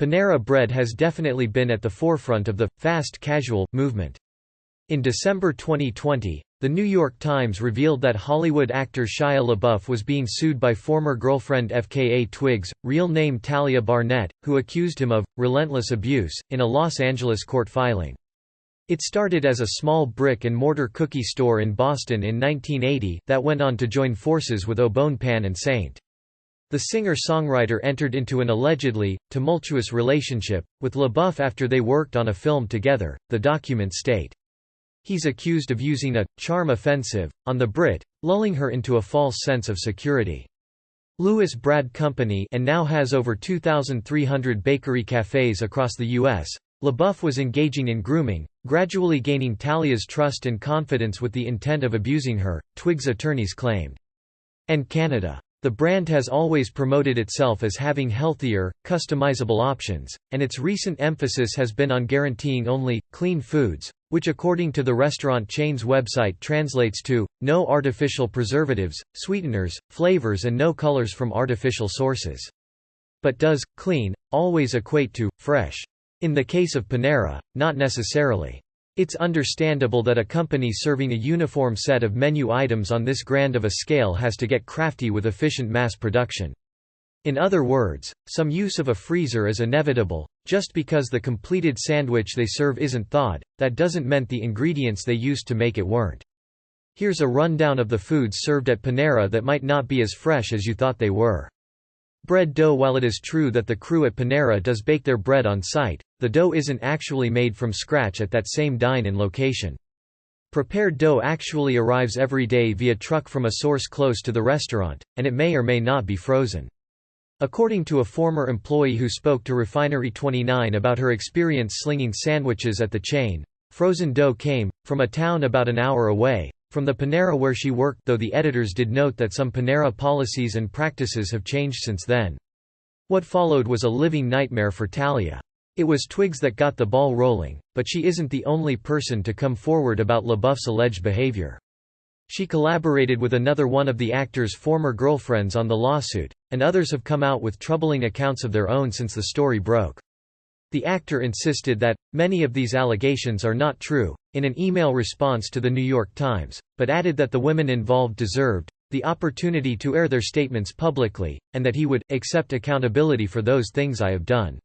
Panera Bread has definitely been at the forefront of the fast casual movement. In December 2020, The New York Times revealed that Hollywood actor Shia LaBeouf was being sued by former girlfriend FKA Twigs, real name Tahliah Barnett, who accused him of relentless abuse, in a Los Angeles court filing. It started as a small brick-and-mortar cookie store in Boston in 1980 that went on to join forces with Obone Pan and Saint. The singer-songwriter entered into an allegedly tumultuous relationship with LaBeouf after they worked on a film together, the documents state. He's accused of using a charm offensive on the Brit, lulling her into a false sense of security. Lewis Brad Company and now has over 2,300 bakery cafes across the U.S. LaBeouf was engaging in grooming, gradually gaining Tahliyah's trust and confidence with the intent of abusing her, Twigs attorneys claimed. And Canada. The brand has always promoted itself as having healthier, customizable options, and its recent emphasis has been on guaranteeing only clean foods, which according to the restaurant chain's website translates to no artificial preservatives, sweeteners, flavors and no colors from artificial sources. But does clean always equate to fresh? In the case of Panera, not necessarily. It's understandable that a company serving a uniform set of menu items on this grand of a scale has to get crafty with efficient mass production. In other words, some use of a freezer is inevitable. Just because the completed sandwich they serve isn't thawed, that doesn't mean the ingredients they used to make it weren't. Here's a rundown of the foods served at Panera that might not be as fresh as you thought they were. Bread dough. While it is true that the crew at Panera does bake their bread on site, the dough isn't actually made from scratch at that same dine-in location. Prepared dough actually arrives every day via truck from a source close to the restaurant, and it may or may not be frozen. According to a former employee who spoke to Refinery29 about her experience slinging sandwiches at the chain, frozen dough came from a town about an hour away from the Panera where she worked, though the editors did note that some Panera policies and practices have changed since then. What followed was a living nightmare for Tahliah. It was Twigs that got the ball rolling, but she isn't the only person to come forward about LaBeouf's alleged behavior. She collaborated with another one of the actor's former girlfriends on the lawsuit, and others have come out with troubling accounts of their own since the story broke. The actor insisted that many of these allegations are not true, in an email response to The New York Times, but added that the women involved deserved the opportunity to air their statements publicly, and that he would accept accountability for those things I have done.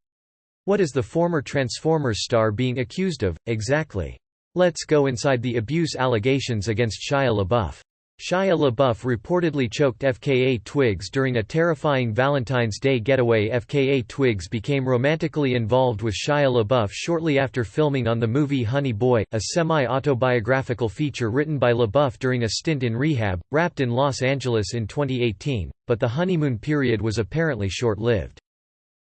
What is the former Transformers star being accused of, exactly? Let's go inside the abuse allegations against Shia LaBeouf. Shia LaBeouf reportedly choked FKA Twigs during a terrifying Valentine's Day getaway. FKA Twigs became romantically involved with Shia LaBeouf shortly after filming on the movie Honey Boy, a semi-autobiographical feature written by LaBeouf during a stint in rehab, wrapped in Los Angeles in 2018, but the honeymoon period was apparently short-lived.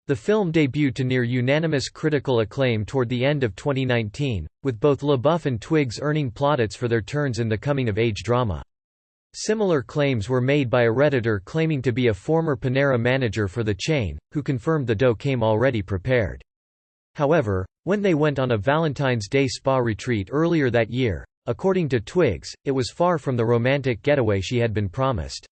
The film debuted to near unanimous critical acclaim toward the end of 2019, with both LaBeouf and Twigs earning plaudits for their turns in the coming-of-age drama. Similar claims were made by a Redditor claiming to be a former Panera manager for the chain, who confirmed the dough came already prepared. However, when they went on a Valentine's Day spa retreat earlier that year, according to Twigs, it was far from the romantic getaway she had been promised.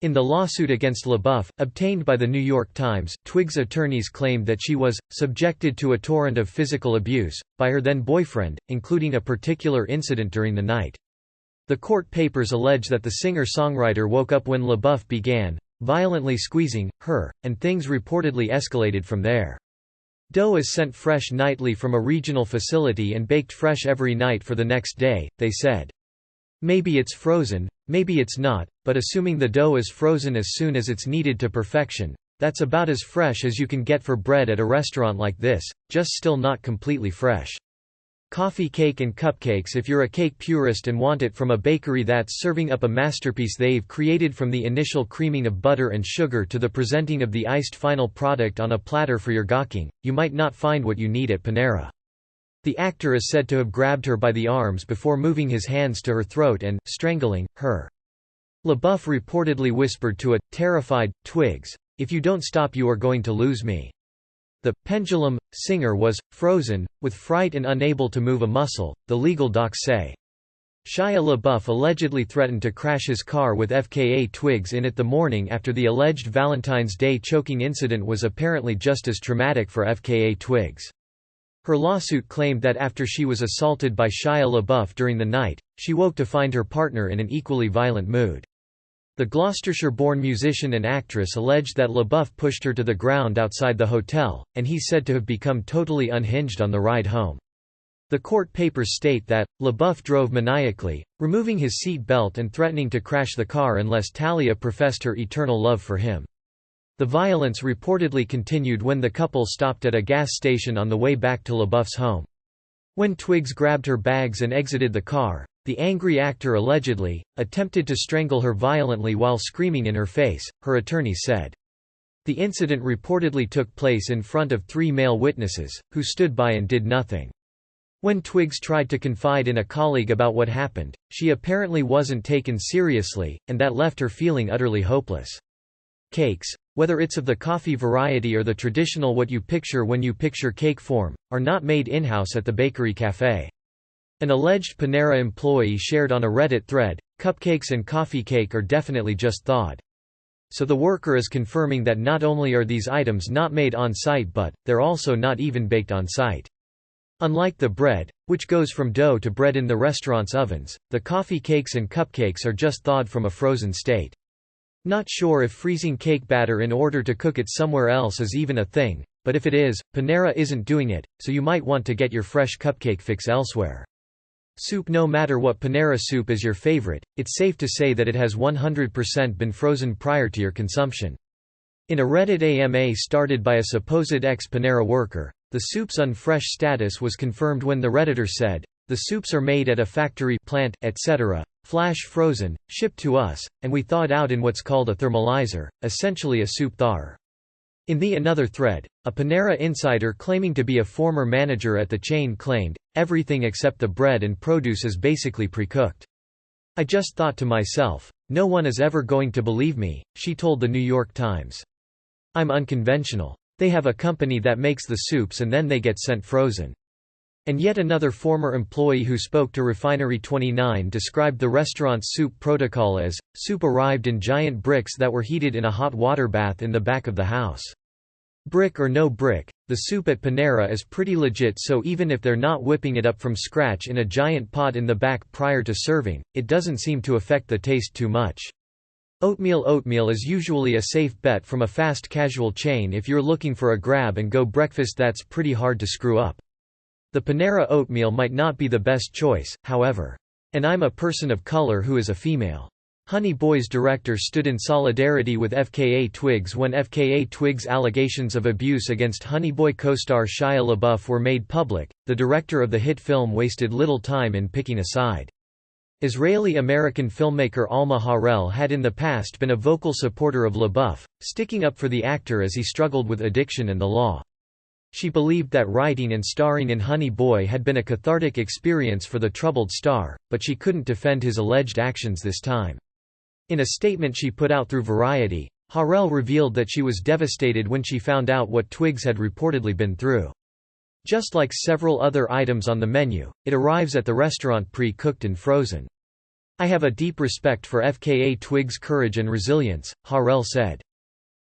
In the lawsuit against LaBeouf, obtained by The New York Times, Twigs' attorneys claimed that she was subjected to a torrent of physical abuse by her then-boyfriend, including a particular incident during the night. The court papers allege that the singer-songwriter woke up when LaBeouf began violently squeezing her, and things reportedly escalated from there. Dough is sent fresh nightly from a regional facility and baked fresh every night for the next day, they said. Maybe it's frozen, maybe it's not, but assuming the dough is frozen as soon as it's kneaded to perfection, that's about as fresh as you can get for bread at a restaurant like this, just still not completely fresh. Coffee cake and cupcakes. If you're a cake purist and want it from a bakery that's serving up a masterpiece they've created, from the initial creaming of butter and sugar to the presenting of the iced final product on a platter for your gawking, you might not find what you need at Panera. The actor is said to have grabbed her by the arms before moving his hands to her throat and strangling her. LaBeouf reportedly whispered to a terrified Twigs, "If you don't stop, you are going to lose me." The pendulum singer was frozen, with fright and unable to move a muscle, the legal docs say. Shia LaBeouf allegedly threatened to crash his car with FKA Twigs in it the morning after the alleged Valentine's Day choking incident was apparently just as traumatic for FKA Twigs. Her lawsuit claimed that after she was assaulted by Shia LaBeouf during the night, she woke to find her partner in an equally violent mood. The Gloucestershire-born musician and actress alleged that LaBeouf pushed her to the ground outside the hotel, and he's said to have become totally unhinged on the ride home. The court papers state that LaBeouf drove maniacally, removing his seat belt and threatening to crash the car unless Tahliah professed her eternal love for him. The violence reportedly continued when the couple stopped at a gas station on the way back to LaBeouf's home. When Twigs grabbed her bags and exited the car, the angry actor allegedly attempted to strangle her violently while screaming in her face, her attorneys said. The incident reportedly took place in front of 3 male witnesses, who stood by and did nothing. When Twigs tried to confide in a colleague about what happened, she apparently wasn't taken seriously, and that left her feeling utterly hopeless. Cakes, whether it's of the coffee variety or the traditional what you picture when you picture cake form, are not made in-house at the bakery cafe. An alleged Panera employee shared on a Reddit thread, "Cupcakes and coffee cake are definitely just thawed." So the worker is confirming that not only are these items not made on-site but, they're also not even baked on-site. Unlike the bread, which goes from dough to bread in the restaurant's ovens, the coffee cakes and cupcakes are just thawed from a frozen state. Not sure if freezing cake batter in order to cook it somewhere else is even a thing, but if it is, Panera isn't doing it, so you might want to get your fresh cupcake fix elsewhere. Soup. No matter what Panera soup is your favorite, it's safe to say that it has 100% been frozen prior to your consumption. In a Reddit AMA started by a supposed ex-Panera worker, the soup's unfresh status was confirmed when the Redditor said, "The soups are made at a factory, plant, etc., flash frozen, shipped to us, and we thaw it out in what's called a thermalizer, essentially a soup thawer." In another thread, a Panera insider claiming to be a former manager at the chain claimed, "Everything except the bread and produce is basically pre-cooked. I just thought to myself, no one is ever going to believe me," she told the New York Times. "I'm unconventional. They have a company that makes the soups and then they get sent frozen." And yet another former employee who spoke to Refinery29 described the restaurant's soup protocol as, "Soup arrived in giant bricks that were heated in a hot water bath in the back of the house. Brick or no brick, the soup at Panera is pretty legit, so even if they're not whipping it up from scratch in a giant pot in the back prior to serving, it doesn't seem to affect the taste too much." Oatmeal is usually a safe bet from a fast casual chain if you're looking for a grab-and-go breakfast that's pretty hard to screw up. The Panera oatmeal might not be the best choice, however. And I'm a person of color who is a female. Honey Boy's director stood in solidarity with FKA Twigs when FKA Twigs' allegations of abuse against Honey Boy co-star Shia LaBeouf were made public. The director of the hit film wasted little time in picking a side. Israeli-American filmmaker Alma Harel had in the past been a vocal supporter of LaBeouf, sticking up for the actor as he struggled with addiction and the law. She believed that writing and starring in Honey Boy had been a cathartic experience for the troubled star, but she couldn't defend his alleged actions this time. In a statement she put out through Variety, Harel revealed that she was devastated when she found out what Twigs had reportedly been through. Just like several other items on the menu, it arrives at the restaurant pre-cooked and frozen. "I have a deep respect for FKA Twigs' courage and resilience," Harel said.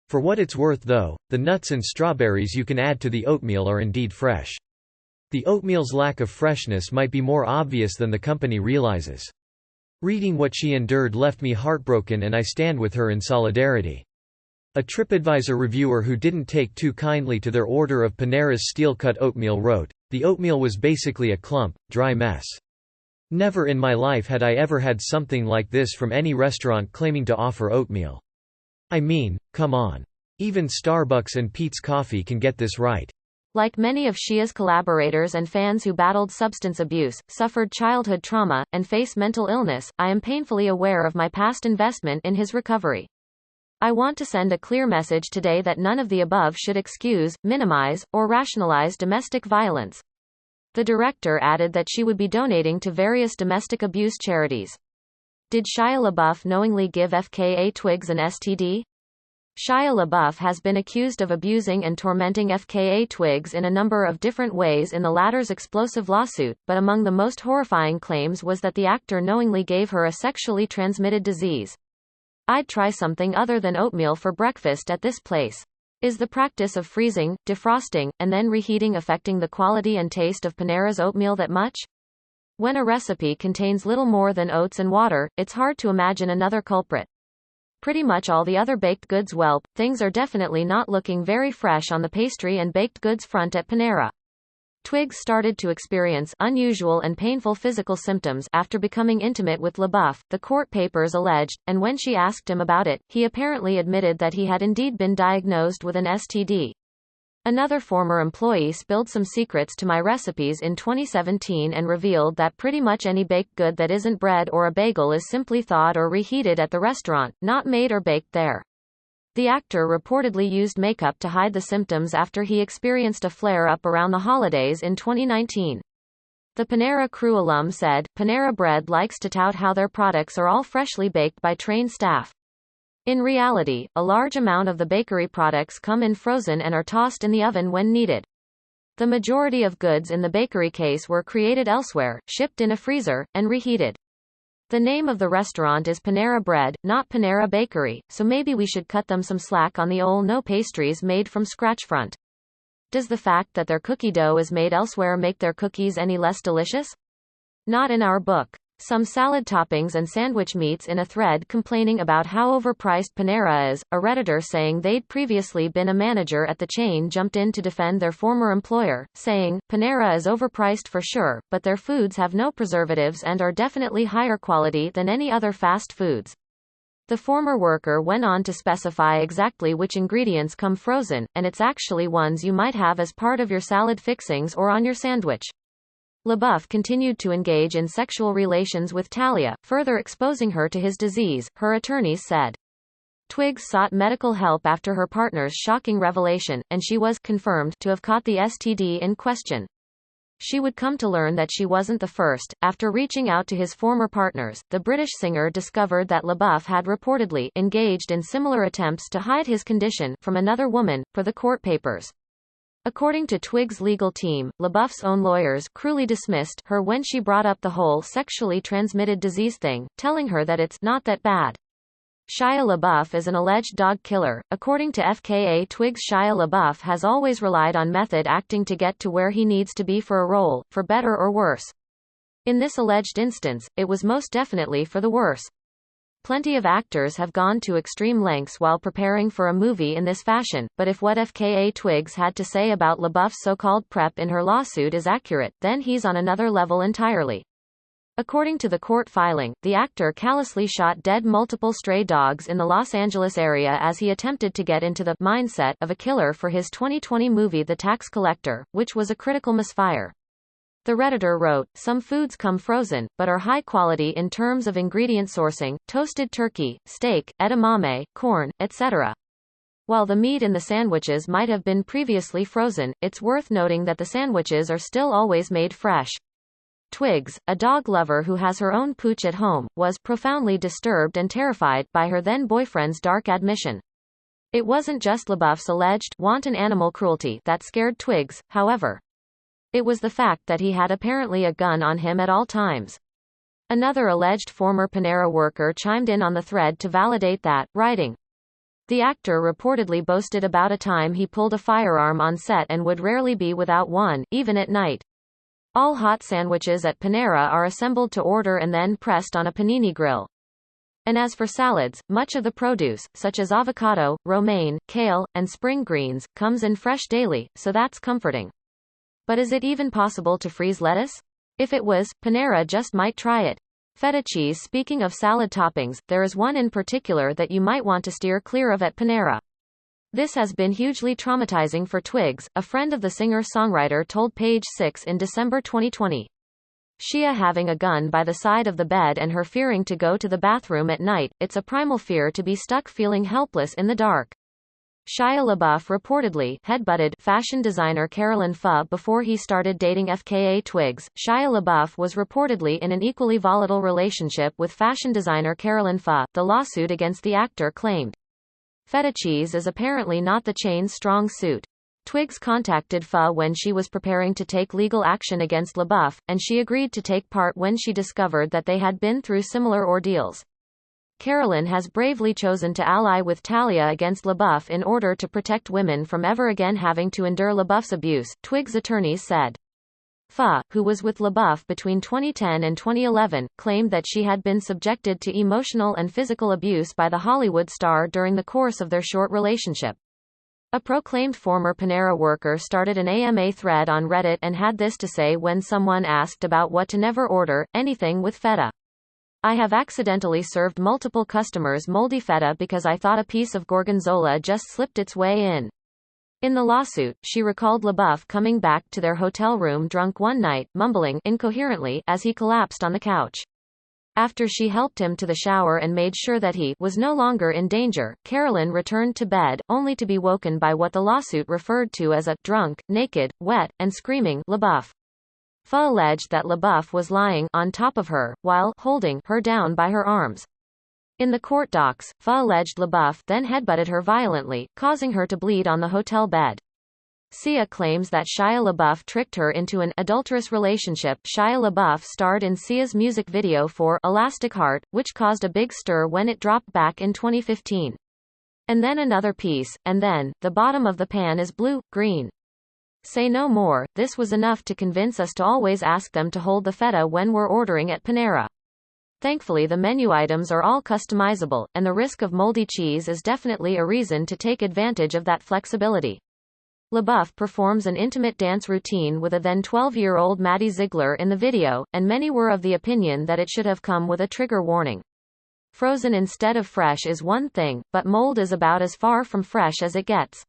For what it's worth though, the nuts and strawberries you can add to the oatmeal are indeed fresh. The oatmeal's lack of freshness might be more obvious than the company realizes. Reading what she endured left me heartbroken and I stand with her in solidarity. A TripAdvisor reviewer who didn't take too kindly to their order of Panera's steel-cut oatmeal wrote, "The oatmeal was basically a clump, dry mess. Never in my life had I ever had something like this from any restaurant claiming to offer oatmeal. I mean, come on. Even Starbucks and Peet's Coffee can get this right." Like many of Shia's collaborators and fans who battled substance abuse, suffered childhood trauma, and face mental illness, I am painfully aware of my past investment in his recovery. I want to send a clear message today that none of the above should excuse, minimize, or rationalize domestic violence. The director added that she would be donating to various domestic abuse charities. Did Shia LaBeouf knowingly give FKA Twigs an STD? Shia LaBeouf has been accused of abusing and tormenting FKA Twigs in a number of different ways in the latter's explosive lawsuit, but among the most horrifying claims was that the actor knowingly gave her a sexually transmitted disease. "I'd try something other than oatmeal for breakfast at this place. Is the practice of freezing, defrosting, and then reheating affecting the quality and taste of Panera's oatmeal that much? When a recipe contains little more than oats and water, it's hard to imagine another culprit. Pretty much all the other baked goods, well, things are definitely not looking very fresh on the pastry and baked goods front at Panera." Twigs started to experience unusual and painful physical symptoms after becoming intimate with LaBeouf, the court papers alleged, and when she asked him about it, he apparently admitted that he had indeed been diagnosed with an STD. "Another former employee spilled some secrets to my recipes in 2017 and revealed that pretty much any baked good that isn't bread or a bagel is simply thawed or reheated at the restaurant, not made or baked there." The actor reportedly used makeup to hide the symptoms after he experienced a flare-up around the holidays in 2019. The Panera Crew alum said, "Panera Bread likes to tout how their products are all freshly baked by trained staff. In reality, a large amount of the bakery products come in frozen and are tossed in the oven when needed. The majority of goods in the bakery case were created elsewhere, shipped in a freezer, and reheated. The name of the restaurant is Panera Bread, not Panera Bakery, so maybe we should cut them some slack on the no pastries made from scratch front. Does the fact that their cookie dough is made elsewhere make their cookies any less delicious? Not in our book." Some salad toppings and sandwich meats in a thread complaining about how overpriced Panera is. A Redditor saying they'd previously been a manager at the chain jumped in to defend their former employer, saying, "Panera is overpriced for sure, but their foods have no preservatives and are definitely higher quality than any other fast foods." The former worker went on to specify exactly which ingredients come frozen, and it's actually ones you might have as part of your salad fixings or on your sandwich. LaBeouf continued to engage in sexual relations with Tahliah, further exposing her to his disease, her attorneys said. Twigs sought medical help after her partner's shocking revelation, and she was confirmed to have caught the STD in question. She would come to learn that she wasn't the first. After reaching out to his former partners, the British singer discovered that LaBeouf had reportedly engaged in similar attempts to hide his condition from another woman, per the court papers. According to Twigs' legal team, LaBeouf's own lawyers cruelly dismissed her when she brought up the whole sexually transmitted disease thing, telling her that it's not that bad. Shia LaBeouf is an alleged dog killer. According to FKA Twigs, Shia LaBeouf has always relied on method acting to get to where he needs to be for a role, for better or worse. In this alleged instance, it was most definitely for the worse. Plenty of actors have gone to extreme lengths while preparing for a movie in this fashion, but if what FKA Twigs had to say about LaBeouf's so-called prep in her lawsuit is accurate, then he's on another level entirely. According to the court filing, the actor callously shot dead multiple stray dogs in the Los Angeles area as he attempted to get into the mindset of a killer for his 2020 movie The Tax Collector, which was a critical misfire. The Redditor wrote, "Some foods come frozen, but are high quality in terms of ingredient sourcing, toasted turkey, steak, edamame, corn, etc. While the meat in the sandwiches might have been previously frozen, it's worth noting that the sandwiches are still always made fresh." Twigs, a dog lover who has her own pooch at home, was profoundly disturbed and terrified by her then-boyfriend's dark admission. It wasn't just LaBeouf's alleged wanton animal cruelty that scared Twigs, however. It was the fact that he had apparently a gun on him at all times. Another alleged former Panera worker chimed in on the thread to validate that, writing, "The actor reportedly boasted about a time he pulled a firearm on set and would rarely be without one, even at night. All hot sandwiches at Panera are assembled to order and then pressed on a panini grill. And as for salads, much of the produce, such as avocado, romaine, kale, and spring greens, comes in fresh daily, so that's comforting. But is it even possible to freeze lettuce? If it was, Panera just might try it." Feta cheese. Speaking of salad toppings, there is one in particular that you might want to steer clear of at Panera. This has been hugely traumatizing for Twigs, a friend of the singer-songwriter told Page 6 in December 2020. Shia having a gun by the side of the bed and her fearing to go to the bathroom at night, it's a primal fear to be stuck feeling helpless in the dark. Shia LaBeouf reportedly headbutted fashion designer Carolyn Pho before he started dating FKA Twigs. Shia LaBeouf was reportedly in an equally volatile relationship with fashion designer Carolyn Pho, the lawsuit against the actor claimed. Feta cheese is apparently not the chain's strong suit. Twigs contacted FKA when she was preparing to take legal action against LaBeouf, and she agreed to take part when she discovered that they had been through similar ordeals. Carolyn has bravely chosen to ally with Tahliah against LaBeouf in order to protect women from ever again having to endure LaBeouf's abuse, Twigs' attorneys said. FKA, who was with LaBeouf between 2010 and 2011, claimed that she had been subjected to emotional and physical abuse by the Hollywood star during the course of their short relationship. A proclaimed former Panera worker started an AMA thread on Reddit and had this to say when someone asked about what to never order: anything with feta. I have accidentally served multiple customers moldy feta because I thought a piece of gorgonzola just slipped its way in. In the lawsuit, she recalled LaBeouf coming back to their hotel room drunk one night, mumbling incoherently as he collapsed on the couch. After she helped him to the shower and made sure that he was no longer in danger, Carolyn returned to bed, only to be woken by what the lawsuit referred to as a drunk, naked, wet, and screaming LaBeouf. FKA alleged that LaBeouf was lying on top of her, while holding her down by her arms. In the court docs, FKA alleged LaBeouf then headbutted her violently, causing her to bleed on the hotel bed. Sia claims that Shia LaBeouf tricked her into an adulterous relationship. Shia LaBeouf starred in Sia's music video for Elastic Heart, which caused a big stir when it dropped back in 2015. And then another piece, and then, the bottom of the pan is blue, green. Say no more, this was enough to convince us to always ask them to hold the feta when we're ordering at Panera. Thankfully the menu items are all customizable, and the risk of moldy cheese is definitely a reason to take advantage of that flexibility. LaBeouf performs an intimate dance routine with a then 12-year-old Maddie Ziegler in the video, and many were of the opinion that it should have come with a trigger warning. Frozen instead of fresh is one thing, but mold is about as far from fresh as it gets.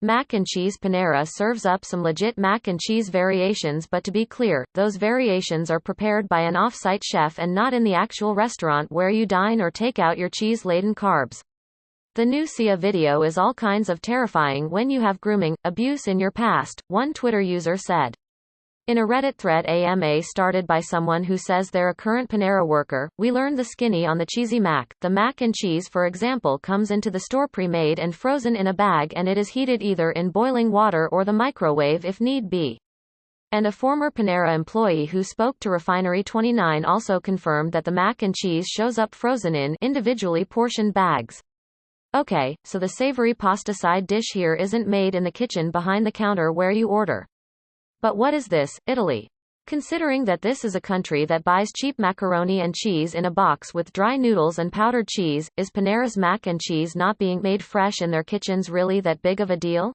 Mac and cheese. Panera serves up some legit mac and cheese variations, but to be clear, those variations are prepared by an off-site chef and not in the actual restaurant where you dine or take out your cheese-laden carbs. The new Sia video is all kinds of terrifying when you have grooming abuse in your past, one Twitter user said. In a Reddit thread AMA started by someone who says they're a current Panera worker, we learned the skinny on the cheesy mac. The mac and cheese, for example, comes into the store pre-made and frozen in a bag, and it is heated either in boiling water or the microwave if need be. And a former Panera employee who spoke to Refinery 29 also confirmed that the mac and cheese shows up frozen in individually portioned bags. Okay, so the savory pasta side dish here isn't made in the kitchen behind the counter where you order. But what is this, Italy? Considering that this is a country that buys cheap macaroni and cheese in a box with dry noodles and powdered cheese, is Panera's mac and cheese not being made fresh in their kitchens really that big of a deal?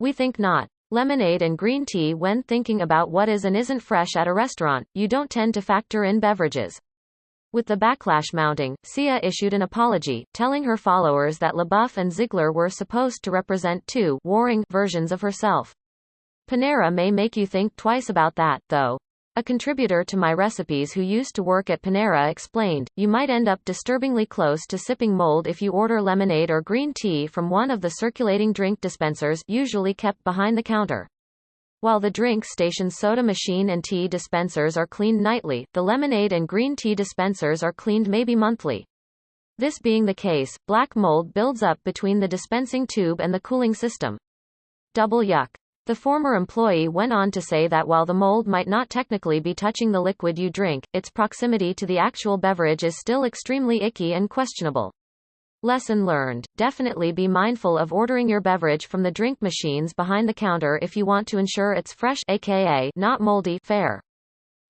We think not. Lemonade and green tea. When thinking about what is and isn't fresh at a restaurant, you don't tend to factor in beverages. With the backlash mounting, Sia issued an apology, telling her followers that LaBeouf and Ziegler were supposed to represent two warring versions of herself. Panera may make you think twice about that, though. A contributor to My Recipes who used to work at Panera explained, you might end up disturbingly close to sipping mold if you order lemonade or green tea from one of the circulating drink dispensers, usually kept behind the counter. While the drink station's soda machine and tea dispensers are cleaned nightly, the lemonade and green tea dispensers are cleaned maybe monthly. This being the case, black mold builds up between the dispensing tube and the cooling system. Double yuck. The former employee went on to say that while the mold might not technically be touching the liquid you drink, its proximity to the actual beverage is still extremely icky and questionable. Lesson learned: definitely be mindful of ordering your beverage from the drink machines behind the counter if you want to ensure it's fresh, aka not moldy, fare.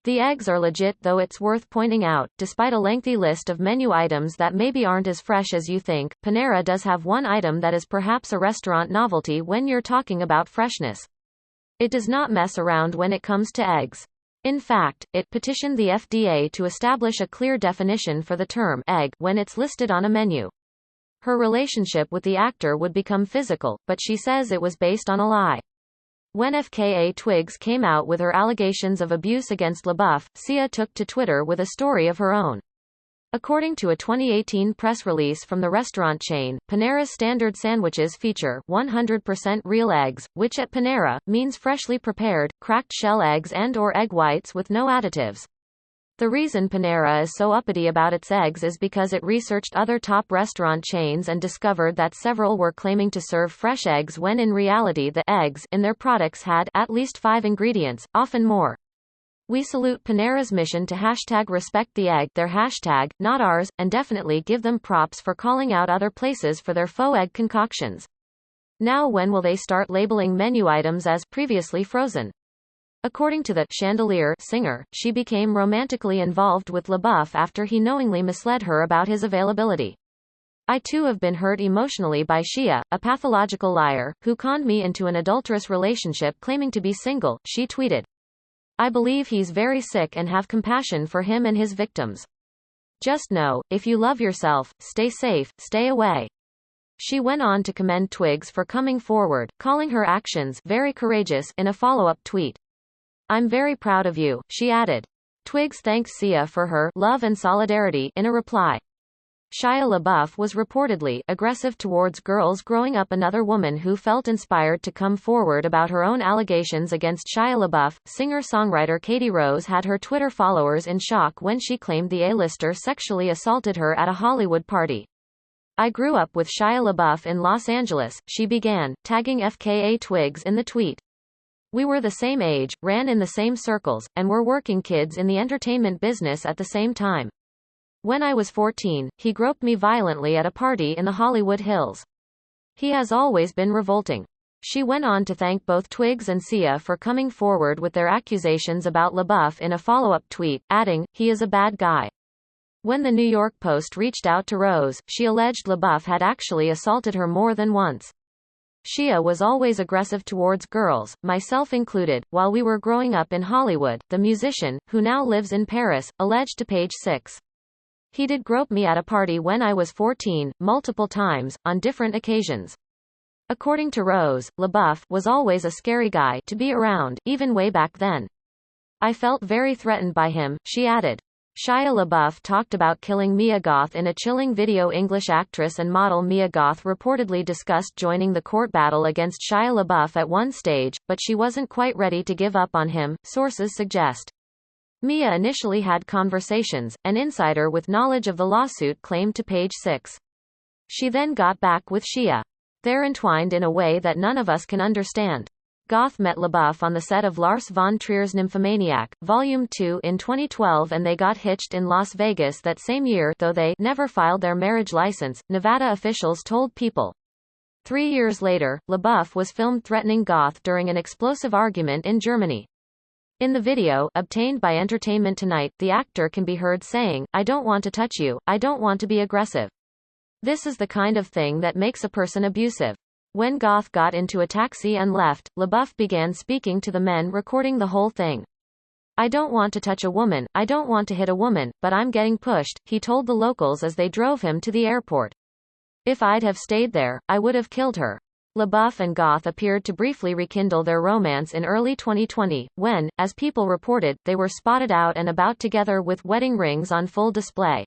The eggs are legit, though it's worth pointing out, despite a lengthy list of menu items that maybe aren't as fresh as you think, Panera does have one item that is perhaps a restaurant novelty when you're talking about freshness. It does not mess around when it comes to eggs. In fact, it petitioned the FDA to establish a clear definition for the term egg when it's listed on a menu. Her relationship with the actor would become physical, but she says it was based on a lie. When FKA Twigs came out with her allegations of abuse against LaBeouf, Sia took to Twitter with a story of her own. According to a 2018 press release from the restaurant chain, Panera's standard sandwiches feature 100% real eggs, which at Panera means freshly prepared, cracked shell eggs and/or egg whites with no additives. The reason Panera is so uppity about its eggs is because it researched other top restaurant chains and discovered that several were claiming to serve fresh eggs when in reality the eggs in their products had at least 5 ingredients, often more. We salute Panera's mission to #respect the egg, their hashtag, not ours, and definitely give them props for calling out other places for their faux egg concoctions. Now when will they start labeling menu items as previously frozen? According to the Chandelier singer, she became romantically involved with LaBeouf after he knowingly misled her about his availability. I too have been hurt emotionally by Shia, a pathological liar, who conned me into an adulterous relationship claiming to be single, she tweeted. I believe he's very sick and have compassion for him and his victims. Just know, if you love yourself, stay safe, stay away. She went on to commend Twigs for coming forward, calling her actions very courageous in a follow-up tweet. I'm very proud of you, she added. Twigs thanked Sia for her love and solidarity in a reply. Shia LaBeouf was reportedly aggressive towards girls growing up. Another woman who felt inspired to come forward about her own allegations against Shia LaBeouf, singer-songwriter Katie Rose, had her Twitter followers in shock when she claimed the A-lister sexually assaulted her at a Hollywood party. I grew up with Shia LaBeouf in Los Angeles, she began, tagging FKA Twigs in the tweet. We were the same age, ran in the same circles, and were working kids in the entertainment business at the same time. When I was 14, he groped me violently at a party in the Hollywood Hills. He has always been revolting. She went on to thank both Twigs and Sia for coming forward with their accusations about LaBeouf in a follow-up tweet, adding, he is a bad guy. When the New York Post reached out to Rose, she alleged LaBeouf had actually assaulted her more than once. Shia was always aggressive towards girls, myself included, while we were growing up in Hollywood, the musician, who now lives in Paris, alleged to Page 6. He did grope me at a party when I was 14, multiple times, on different occasions. According to Rose, LaBeouf was always a scary guy to be around, even way back then. I felt very threatened by him, she added. Shia LaBeouf talked about killing Mia Goth in a chilling video. English actress and model Mia Goth reportedly discussed joining the court battle against Shia LaBeouf at one stage, but she wasn't quite ready to give up on him, sources suggest. Mia initially had conversations, an insider with knowledge of the lawsuit claimed to Page 6. She then got back with Shia. They're entwined in a way that none of us can understand. Goth met LaBeouf on the set of Lars von Trier's Nymphomaniac, Volume 2 in 2012, and they got hitched in Las Vegas that same year, though they never filed their marriage license, Nevada officials told People. 3 years later, LaBeouf was filmed threatening Goth during an explosive argument in Germany. In the video, obtained by Entertainment Tonight, the actor can be heard saying, I don't want to touch you, I don't want to be aggressive. This is the kind of thing that makes a person abusive. When Goth got into a taxi and left, LaBeouf began speaking to the men recording the whole thing. I don't want to touch a woman, I don't want to hit a woman, but I'm getting pushed, he told the locals as they drove him to the airport. If I'd have stayed there, I would have killed her. LaBeouf and Goth appeared to briefly rekindle their romance in early 2020, when, as People reported, they were spotted out and about together with wedding rings on full display.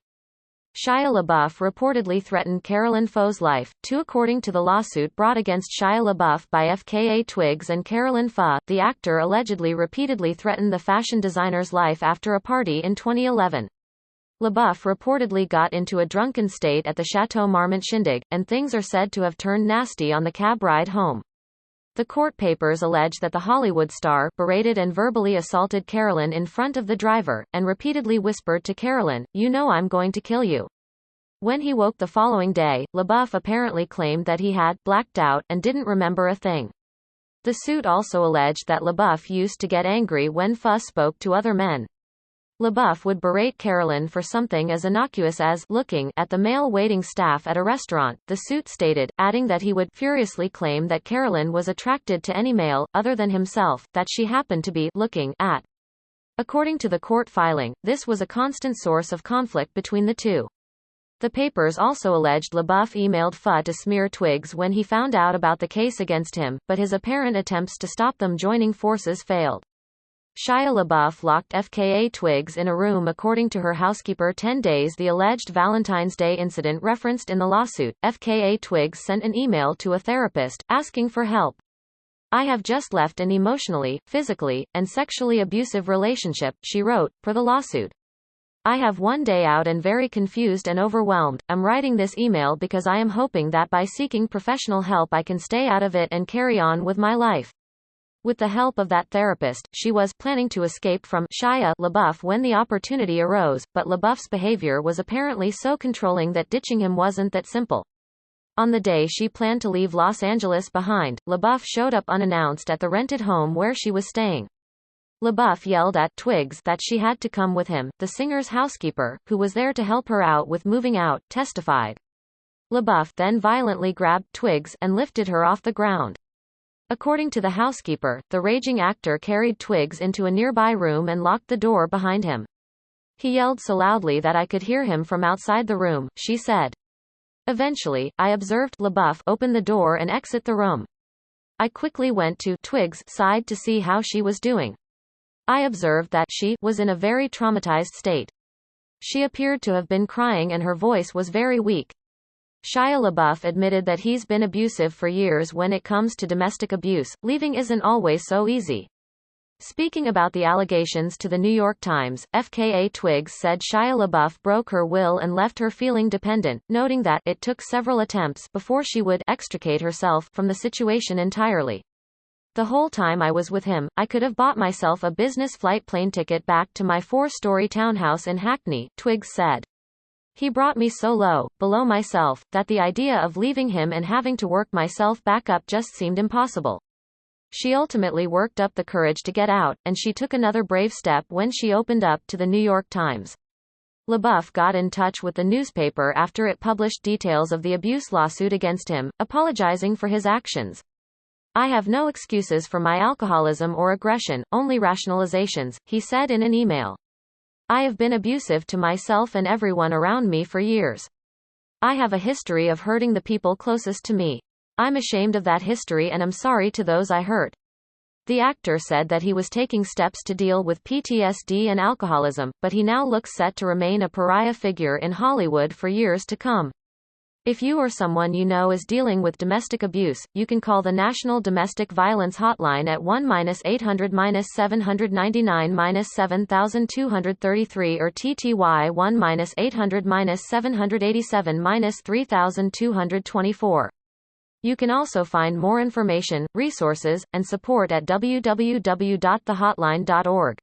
Shia LaBeouf reportedly threatened Carolyn Pho's life, too. According to the lawsuit brought against Shia LaBeouf by FKA Twigs and Carolyn Pho, the actor allegedly repeatedly threatened the fashion designer's life after a party in 2011. LaBeouf reportedly got into a drunken state at the Chateau Marmont shindig, and things are said to have turned nasty on the cab ride home. The court papers allege that the Hollywood star berated and verbally assaulted Carolyn in front of the driver, and repeatedly whispered to Carolyn, "You know I'm going to kill you." When he woke the following day, LaBeouf apparently claimed that he had blacked out and didn't remember a thing. The suit also alleged that LaBeouf used to get angry when Pho spoke to other men. LaBeouf would berate Carolyn for something as innocuous as looking at the male waiting staff at a restaurant, the suit stated, adding that he would furiously claim that Carolyn was attracted to any male, other than himself, that she happened to be looking at. According to the court filing, this was a constant source of conflict between the two. The papers also alleged LaBeouf emailed Pho to smear Twigs when he found out about the case against him, but his apparent attempts to stop them joining forces failed. Shia LaBeouf locked FKA Twigs in a room according to her housekeeper 10 days. The alleged Valentine's Day incident referenced in the lawsuit, FKA Twigs sent an email to a therapist, asking for help. "I have just left an emotionally, physically, and sexually abusive relationship," she wrote, per the lawsuit. I have one day out and very confused and overwhelmed. I'm writing this email because I am hoping that by seeking professional help I can stay out of it and carry on with my life. With the help of that therapist, she was planning to escape from Shia LaBeouf when the opportunity arose, but LaBeouf's behavior was apparently so controlling that ditching him wasn't that simple. On the day she planned to leave Los Angeles behind, LaBeouf showed up unannounced at the rented home where she was staying. LaBeouf yelled at Twigs that she had to come with him. The singer's housekeeper, who was there to help her out with moving out, testified. LaBeouf then violently grabbed Twigs and lifted her off the ground. According to the housekeeper, the raging actor carried Twigs into a nearby room and locked the door behind him. He yelled so loudly that I could hear him from outside the room, she said. Eventually, I observed LaBeouf open the door and exit the room. I quickly went to Twigs' side to see how she was doing. I observed that she was in a very traumatized state. She appeared to have been crying and her voice was very weak. Shia LaBeouf admitted that he's been abusive for years. When it comes to domestic abuse, leaving isn't always so easy. Speaking about the allegations to the New York Times, FKA Twigs said Shia LaBeouf broke her will and left her feeling dependent, noting that it took several attempts before she would extricate herself from the situation entirely. The whole time I was with him, I could have bought myself a business flight plane ticket back to my 4-story townhouse in Hackney, Twigs said. He brought me so low, below myself, that the idea of leaving him and having to work myself back up just seemed impossible. She ultimately worked up the courage to get out, and she took another brave step when she opened up to the New York Times. LaBeouf got in touch with the newspaper after it published details of the abuse lawsuit against him, apologizing for his actions. I have no excuses for my alcoholism or aggression, only rationalizations, he said in an email. I have been abusive to myself and everyone around me for years. I have a history of hurting the people closest to me. I'm ashamed of that history and am sorry to those I hurt. The actor said that he was taking steps to deal with PTSD and alcoholism, but he now looks set to remain a pariah figure in Hollywood for years to come. If you or someone you know is dealing with domestic abuse, you can call the National Domestic Violence Hotline at 1-800-799-7233 or TTY 1-800-787-3224. You can also find more information, resources, and support at www.thehotline.org.